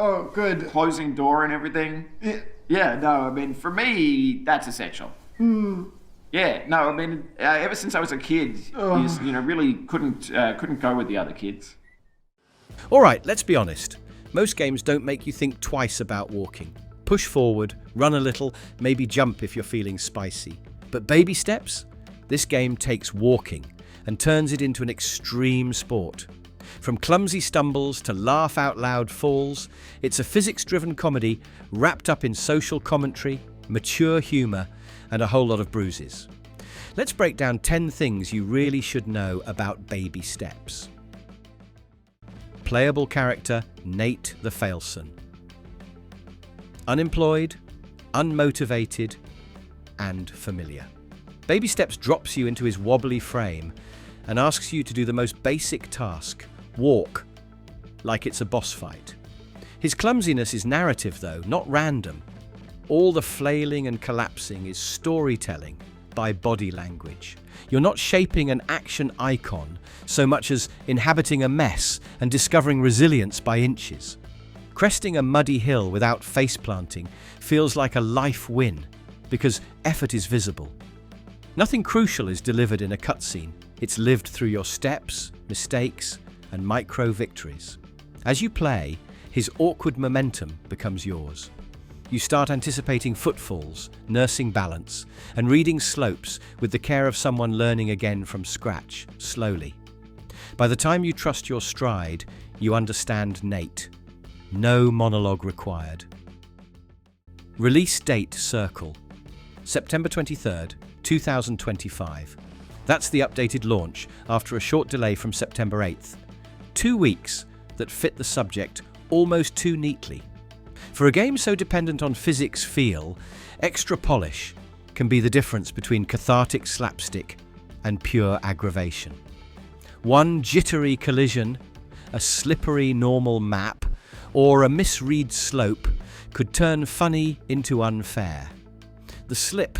Oh, good. Closing door and everything. Yeah, no, I mean, for me, that's essential. Yeah, no, I mean, ever since I was a kid, really couldn't go with the other kids. All right, let's be honest. Most games don't make you think twice about walking. Push forward, run a little, maybe jump if you're feeling spicy. But Baby Steps? This game takes walking and turns it into an extreme sport. From clumsy stumbles to laugh-out-loud falls, it's a physics-driven comedy wrapped up in social commentary, mature humour, and a whole lot of bruises. Let's break down 10 things you really should know about Baby Steps. Playable character Nate the Failson. Unemployed, unmotivated, and familiar. Baby Steps drops you into his wobbly frame and asks you to do the most basic task: walk, like it's a boss fight. His clumsiness is narrative though, not random. All the flailing and collapsing is storytelling by body language. You're not shaping an action icon so much as inhabiting a mess and discovering resilience by inches. Cresting a muddy hill without face planting feels like a life win because effort is visible. Nothing crucial is delivered in a cutscene. It's lived through your steps, mistakes, and micro victories. As you play, his awkward momentum becomes yours. You start anticipating footfalls, nursing balance, and reading slopes with the care of someone learning again from scratch, slowly. By the time you trust your stride, you understand Nate. No monologue required. Release date circle. September 23rd, 2025. That's the updated launch after a short delay from September 8th. 2 weeks that fit the subject almost too neatly. For a game so dependent on physics feel, extra polish can be the difference between cathartic slapstick and pure aggravation. One jittery collision, a slippery normal map, or a misread slope could turn funny into unfair. The slip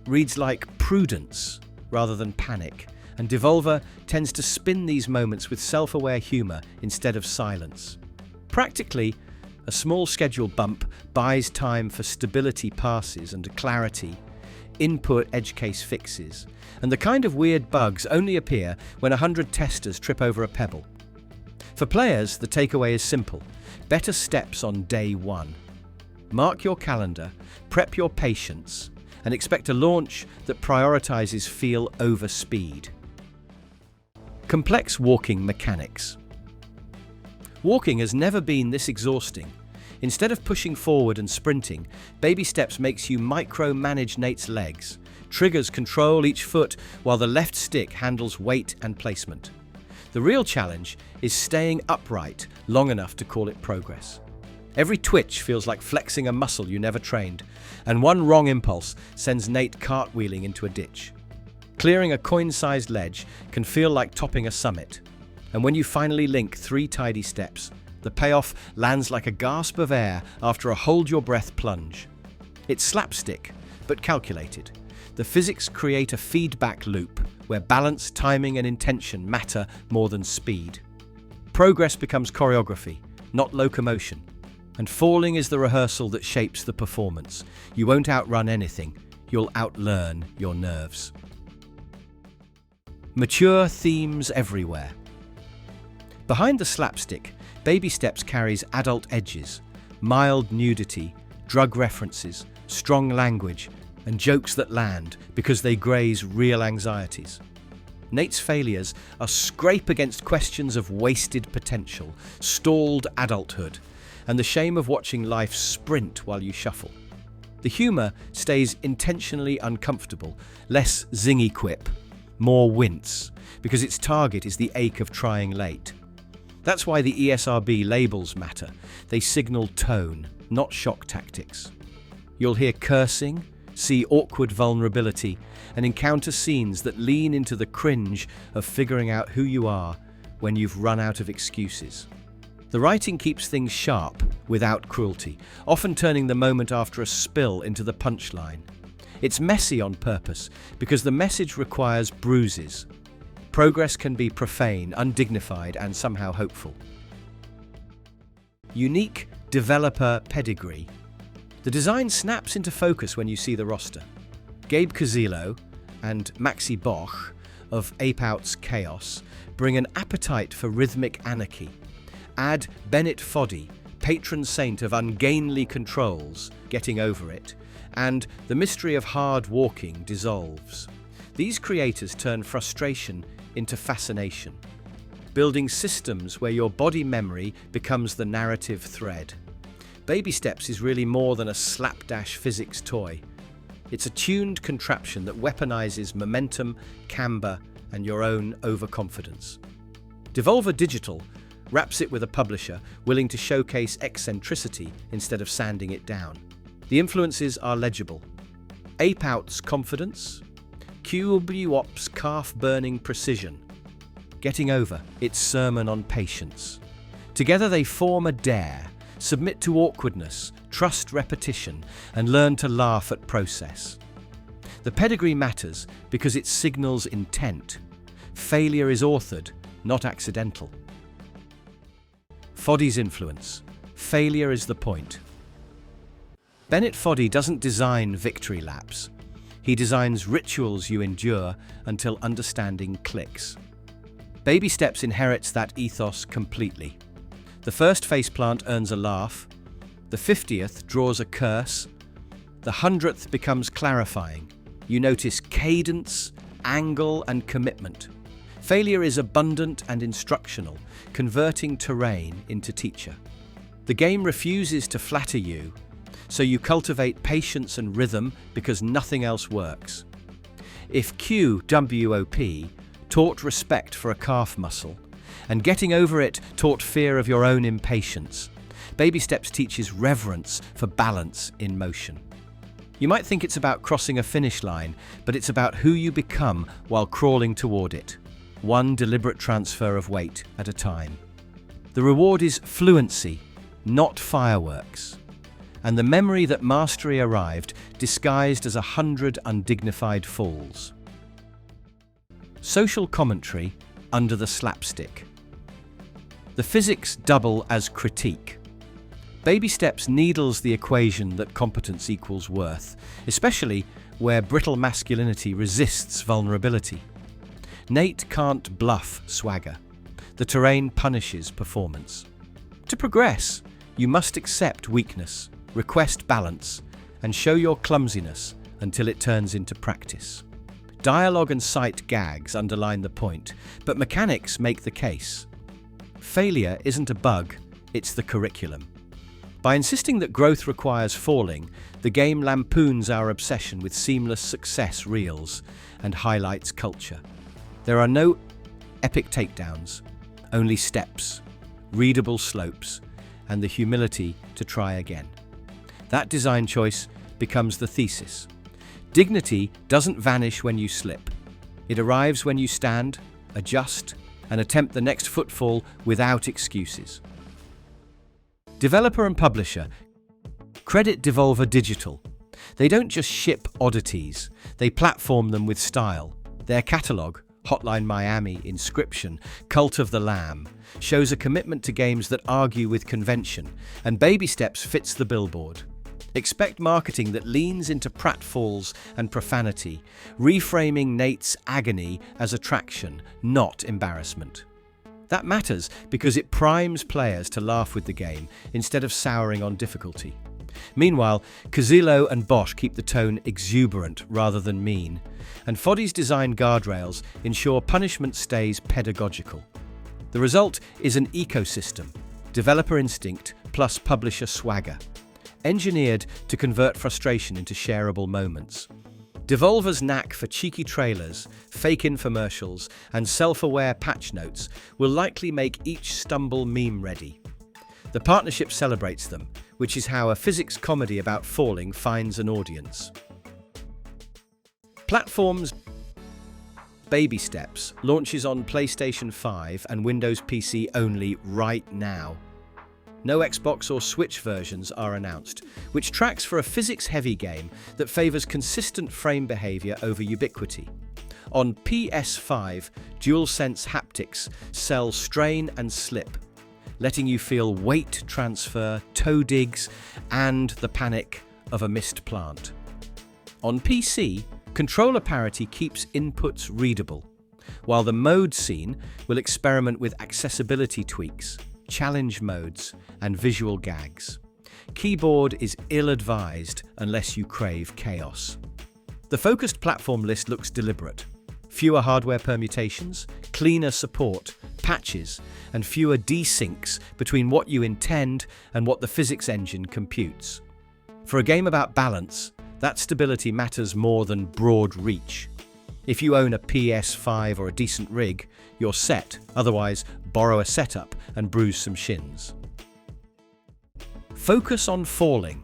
reads like prudence rather than panic, and Devolver tends to spin these moments with self-aware humour instead of silence. Practically, a small schedule bump buys time for stability passes and clarity, input edge case fixes, and the kind of weird bugs only appear when 100 testers trip over a pebble. For players, the takeaway is simple: better steps on day one. Mark your calendar, prep your patience, and expect a launch that prioritizes feel over speed. Complex walking mechanics. Walking has never been this exhausting. Instead of pushing forward and sprinting, Baby Steps makes you micro-manage Nate's legs. Triggers control each foot while the left stick handles weight and placement. The real challenge is staying upright long enough to call it progress. Every twitch feels like flexing a muscle you never trained, and one wrong impulse sends Nate cartwheeling into a ditch. Clearing a coin-sized ledge can feel like topping a summit, and when you finally link 3 tidy steps, the payoff lands like a gasp of air after a hold-your-breath plunge. It's slapstick, but calculated. The physics create a feedback loop where balance, timing, and intention matter more than speed. Progress becomes choreography, not locomotion. And falling is the rehearsal that shapes the performance. You won't outrun anything, you'll outlearn your nerves. Mature themes everywhere. Behind the slapstick, Baby Steps carries adult edges, mild nudity, drug references, strong language, and jokes that land because they graze real anxieties. Nate's failures are scrape against questions of wasted potential, stalled adulthood, and the shame of watching life sprint while you shuffle. The humour stays intentionally uncomfortable, less zingy quip, more wince, because its target is the ache of trying late. That's why the ESRB labels matter. They signal tone, not shock tactics. You'll hear cursing, see awkward vulnerability, and encounter scenes that lean into the cringe of figuring out who you are when you've run out of excuses. The writing keeps things sharp without cruelty, often turning the moment after a spill into the punchline. It's messy on purpose because the message requires bruises. Progress can be profane, undignified, and somehow hopeful. Unique developer Pedigree. The design snaps into focus when you see the roster. Gabe Cazillo and Maxi Boch of Ape Out's Chaos bring an appetite for rhythmic anarchy. Add Bennett Foddy, patron saint of ungainly controls, getting over it, and the mystery of hard walking dissolves. These creators turn frustration into fascination, building systems where your body memory becomes the narrative thread. Baby Steps is really more than a slapdash physics toy. It's a tuned contraption that weaponizes momentum, camber, and your own overconfidence. Devolver Digital wraps it with a publisher willing to showcase eccentricity instead of sanding it down. The influences are legible. Ape Out's confidence, QWOP's calf-burning precision, Getting Over its sermon on patience. Together they form a dare. Submit to awkwardness, trust repetition, and learn to laugh at process. The pedigree matters because it signals intent. Failure is authored, not accidental. Foddy's influence. Failure is the point. Bennett Foddy doesn't design victory laps. He designs rituals you endure until understanding clicks. Baby Steps inherits that ethos completely. The first faceplant earns a laugh, the 50th draws a curse, the 100th becomes clarifying. You notice cadence, angle, and commitment. Failure is abundant and instructional, converting terrain into teacher. The game refuses to flatter you, so you cultivate patience and rhythm because nothing else works. If QWOP taught respect for a calf muscle, and Getting Over it taught fear of your own impatience, Baby Steps teaches reverence for balance in motion. You might think it's about crossing a finish line, but it's about who you become while crawling toward it, one deliberate transfer of weight at a time. The reward is fluency, not fireworks, and the memory that mastery arrived disguised as 100 undignified falls. Social commentary under the slapstick. The physics double as critique. Baby Steps needles the equation that competence equals worth, especially where brittle masculinity resists vulnerability. Nate can't bluff swagger. The terrain punishes performance. To progress, you must accept weakness, request balance, and show your clumsiness until it turns into practice. Dialogue and sight gags underline the point, but mechanics make the case. Failure isn't a bug, it's the curriculum. By insisting that growth requires falling, the game lampoons our obsession with seamless success reels and highlights culture. There are no epic takedowns, only steps, readable slopes, and the humility to try again. That design choice becomes the thesis. Dignity doesn't vanish when you slip. It arrives when you stand, adjust, and attempt the next footfall without excuses. Developer and publisher. Credit Devolver Digital. They don't just ship oddities, they platform them with style. Their catalogue, Hotline Miami, Inscription, Cult of the Lamb, shows a commitment to games that argue with convention, and Baby Steps fits the billboard. Expect marketing that leans into pratfalls and profanity, reframing Nate's agony as attraction, not embarrassment. That matters because it primes players to laugh with the game instead of souring on difficulty. Meanwhile, Cazillo and Bosch keep the tone exuberant rather than mean, and Foddy's design guardrails ensure punishment stays pedagogical. The result is an ecosystem, developer instinct plus publisher swagger, engineered to convert frustration into shareable moments. Devolver's knack for cheeky trailers, fake infomercials, and self-aware patch notes will likely make each stumble meme-ready. The partnership celebrates them, which is how a physics comedy about falling finds an audience. Platforms. Baby Steps launches on PlayStation 5 and Windows PC only right now. No Xbox or Switch versions are announced, which tracks for a physics-heavy game that favors consistent frame behavior over ubiquity. On PS5, DualSense haptics sell strain and slip, letting you feel weight transfer, toe digs, and the panic of a missed plant. On PC, controller parity keeps inputs readable, while the mode scene will experiment with accessibility tweaks, challenge modes, and visual gags. Keyboard is ill-advised unless you crave chaos. The focused platform list looks deliberate. Fewer hardware permutations, cleaner support, patches, and fewer desyncs between what you intend and what the physics engine computes. For a game about balance, that stability matters more than broad reach. If you own a PS5 or a decent rig, you're set. Otherwise, borrow a setup and bruise some shins. Focus on falling.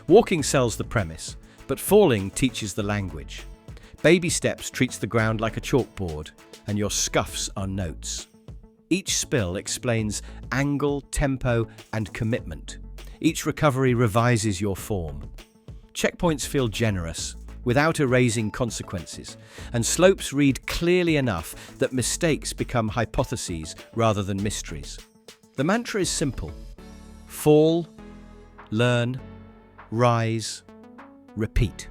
Walking sells the premise, but falling teaches the language. Baby Steps treats the ground like a chalkboard, and your scuffs are notes. Each spill explains angle, tempo, and commitment. Each recovery revises your form. Checkpoints feel generous, without erasing consequences, and slopes read clearly enough that mistakes become hypotheses rather than mysteries. The mantra is simple: fall, learn, rise, repeat.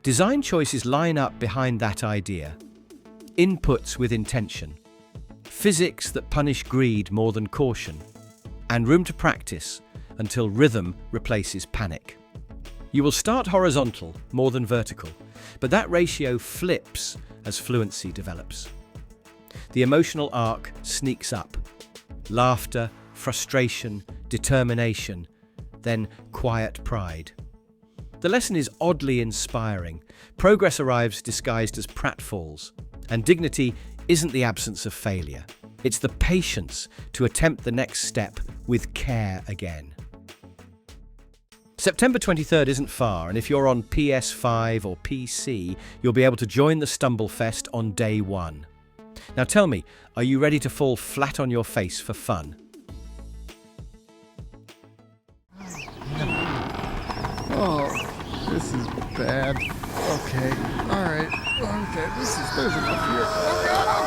Design choices line up behind that idea. Inputs with intention, physics that punish greed more than caution, and room to practice until rhythm replaces panic. You will start horizontal more than vertical, but that ratio flips as fluency develops. The emotional arc sneaks up. Laughter, frustration, determination, then quiet pride. The lesson is oddly inspiring. Progress arrives disguised as pratfalls, and dignity isn't the absence of failure. It's the patience to attempt the next step with care again. September 23rd isn't far, and if you're on PS5 or PC, you'll be able to join the Stumblefest on day one. Now tell me, are you ready to fall flat on your face for fun? Oh, this is bad. Okay, alright. Okay, there's enough here. Oh, God,